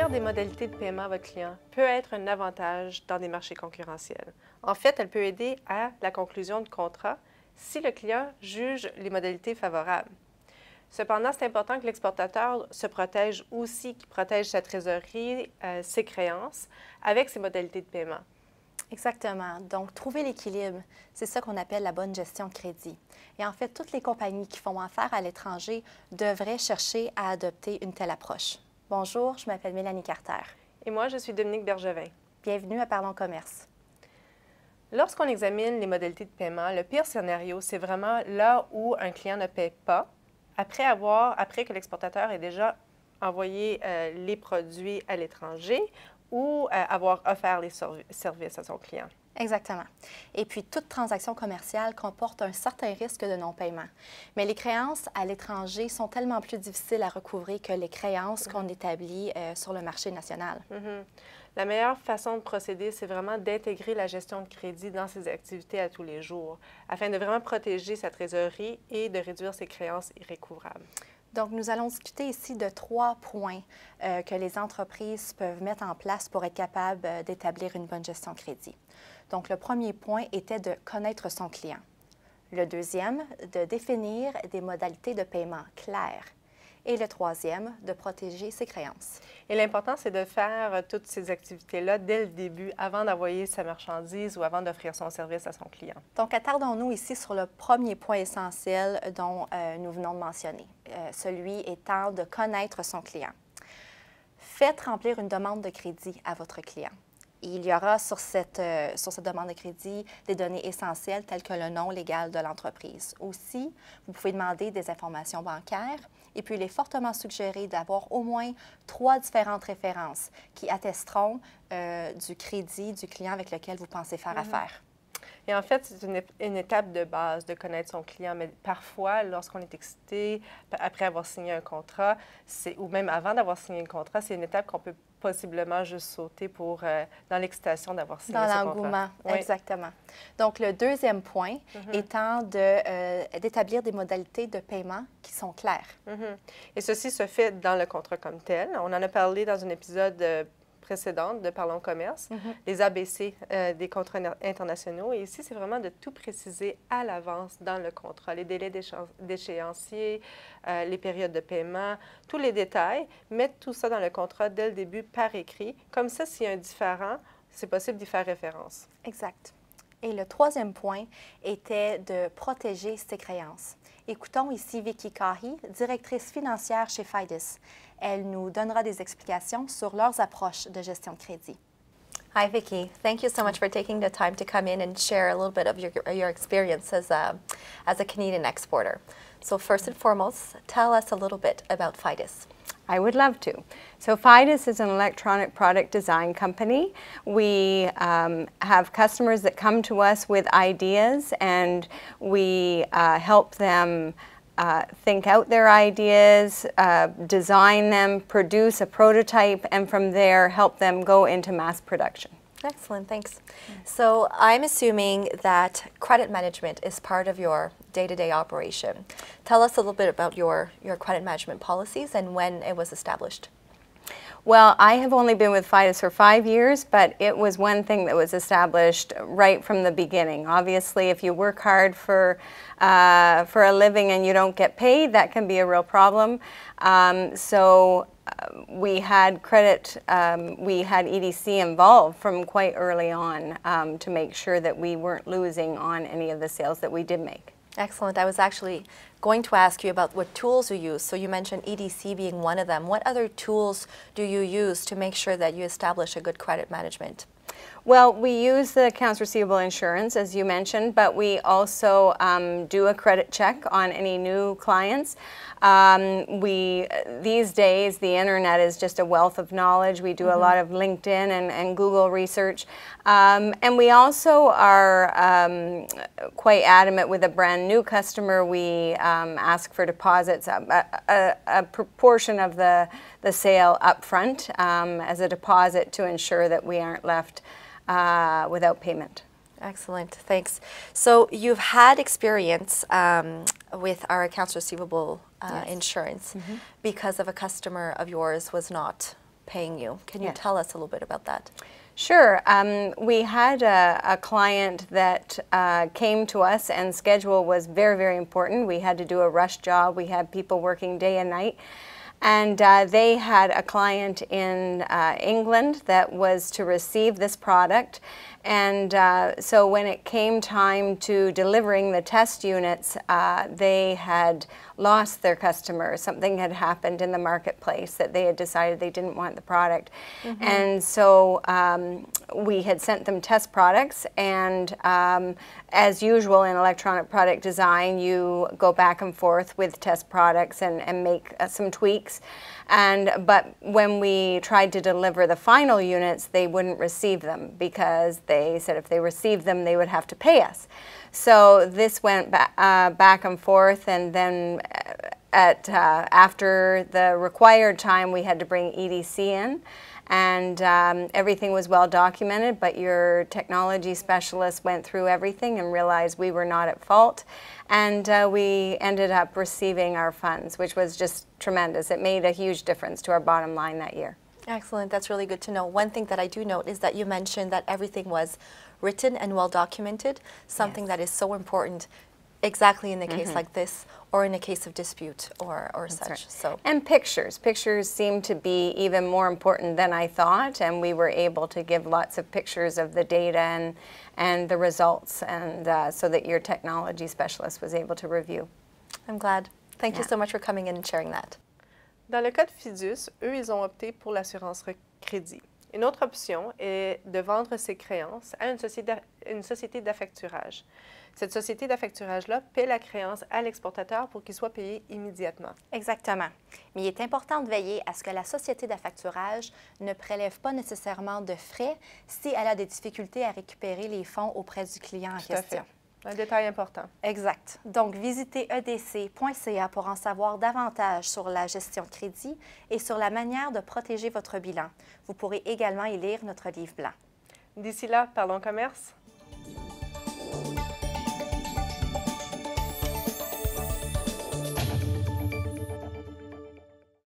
Choisir des modalités de paiement à votre client peut être un avantage dans des marchés concurrentiels. En fait, elle peut aider à la conclusion de contrats si le client juge les modalités favorables. Cependant, c'est important que l'exportateur se protège aussi, qu'il protège sa trésorerie, ses créances, avec ses modalités de paiement. Exactement. Donc, trouver l'équilibre, c'est ça qu'on appelle la bonne gestion de crédit. Et en fait, toutes les compagnies qui font affaire à l'étranger devraient chercher à adopter une telle approche. Bonjour, je m'appelle Mélanie Carter. Et moi, je suis Dominique Bergevin. Bienvenue à Parlons Commerce. Lorsqu'on examine les modalités de paiement, le pire scénario, c'est vraiment là où un client ne paie pas après que l'exportateur ait déjà envoyé les produits à l'étranger ou avoir offert les services à son client. Exactement. Et puis, toute transaction commerciale comporte un certain risque de non-paiement. Mais les créances à l'étranger sont tellement plus difficiles à recouvrer que les créances qu'on établit sur le marché national. La meilleure façon de procéder, c'est vraiment d'intégrer la gestion de crédit dans ses activités à tous les jours, afin de vraiment protéger sa trésorerie et de réduire ses créances irrécouvrables. Donc, nous allons discuter ici de 3 points que les entreprises peuvent mettre en place pour être capables d'établir une bonne gestion de crédit. Donc, le premier point était de connaître son client. Le deuxième, de définir des modalités de paiement claires. Et le troisième, de protéger ses créances. Et l'important, c'est de faire toutes ces activités-là dès le début, avant d'envoyer sa marchandise ou avant d'offrir son service à son client. Donc, attardons-nous ici sur le premier point essentiel dont nous venons de mentionner, celui étant de connaître son client. Faites remplir une demande de crédit à votre client. Il y aura sur cette demande de crédit des données essentielles telles que le nom légal de l'entreprise. Aussi, vous pouvez demander des informations bancaires et puis il est fortement suggéré d'avoir au moins 3 différentes références qui attesteront du crédit du client avec lequel vous pensez faire affaire. Et en fait, c'est une étape de base de connaître son client, mais parfois, lorsqu'on est excité, après avoir signé un contrat, ou même avant d'avoir signé un contrat, c'est une étape qu'on peut possiblement juste sauter dans l'excitation d'avoir signé ce contrat. Dans l'engouement, exactement. Donc, le deuxième point étant d'établir des modalités de paiement qui sont claires. Et ceci se fait dans le contrat comme tel. On en a parlé dans un épisode précédente de Parlons Commerce, les ABC des contrats internationaux. Et ici, c'est vraiment de tout préciser à l'avance dans le contrat, les délais d'échéancier, les périodes de paiement, tous les détails, mettre tout ça dans le contrat dès le début par écrit. Comme ça, s'il y a un différend, c'est possible d'y faire référence. Exact. Et le troisième point était de protéger ses créances. Écoutons ici Vicky Kahi, directrice financière chez Fidus. Elle nous donnera des explications sur leurs approches de gestion de crédit. Hi, Vicky. Thank you so much for taking the time to come in and share a little bit of your experience as a Canadian exporter. So first and foremost, tell us a little bit about Fidus. I would love to. So Fidus is an electronic product design company. We have customers that come to us with ideas, and we help them think out their ideas, design them, produce a prototype, and from there help them go into mass production. Excellent, thanks. So I'm assuming that credit management is part of your day-to-day operation. Tell us a little bit about your credit management policies and when it was established. Well, I have only been with Fidus for 5 years, but it was one thing that was established right from the beginning. Obviously, if you work hard for a living and you don't get paid, that can be a real problem. We had we had EDC involved from quite early on to make sure that we weren't losing on any of the sales that we did make. Excellent. I was actually going to ask you about what tools you use. So you mentioned EDC being one of them. What other tools do you use to make sure that you establish a good credit management? Well, we use the accounts receivable insurance, as you mentioned, but we also do a credit check on any new clients. These days, the internet is just a wealth of knowledge. We do a lot of LinkedIn and Google research. And we also are quite adamant with a brand new customer. We ask for deposits, a proportion of the sale up front as a deposit to ensure that we aren't left without payment. Excellent, thanks. So you've had experience with our accounts receivable Yes. insurance because of a customer of yours was not paying you. Can you Yes. tell us a little bit about that? Sure. We had a client that came to us, and schedule was very, very important. We had to do a rush job. We had people working day and night. And they had a client in England that was to receive this product. And so when it came time to delivering the test units, they had lost their customer. Something had happened in the marketplace that they had decided they didn't want the product. And so we had sent them test products, and as usual in electronic product design, you go back and forth with test products and make some tweaks. But when we tried to deliver the final units, they wouldn't receive them because they said if they received them, they would have to pay us. So this went back and forth, and then after the required time, we had to bring EDC in. And everything was well documented, but your technology specialist went through everything and realized we were not at fault. And we ended up receiving our funds, which was just tremendous. It made a huge difference to our bottom line that year. Excellent. That's really good to know. One thing that I do note is that you mentioned that everything was written and well documented, something Yes. that is so important exactly in a case like this, or in a case of dispute or such. Right. So. And pictures. Pictures seem to be even more important than I thought, and we were able to give lots of pictures of the data and the results, and so that your technology specialist was able to review. I'm glad. Thank you Yeah. so much for coming in and sharing that. Dans le cas de Fidus, eux, ils ont opté pour l'assurance crédit. Une autre option est de vendre ses créances à une société d'affacturage. Cette société d'affacturage-là paie la créance à l'exportateur pour qu'il soit payé immédiatement. Exactement. Mais il est important de veiller à ce que la société d'affacturage ne prélève pas nécessairement de frais si elle a des difficultés à récupérer les fonds auprès du client en Tout à question. fait. Un détail important. Exact. Donc, visitez edc.ca pour en savoir davantage sur la gestion de crédit et sur la manière de protéger votre bilan. Vous pourrez également y lire notre livre blanc. D'ici là, parlons commerce.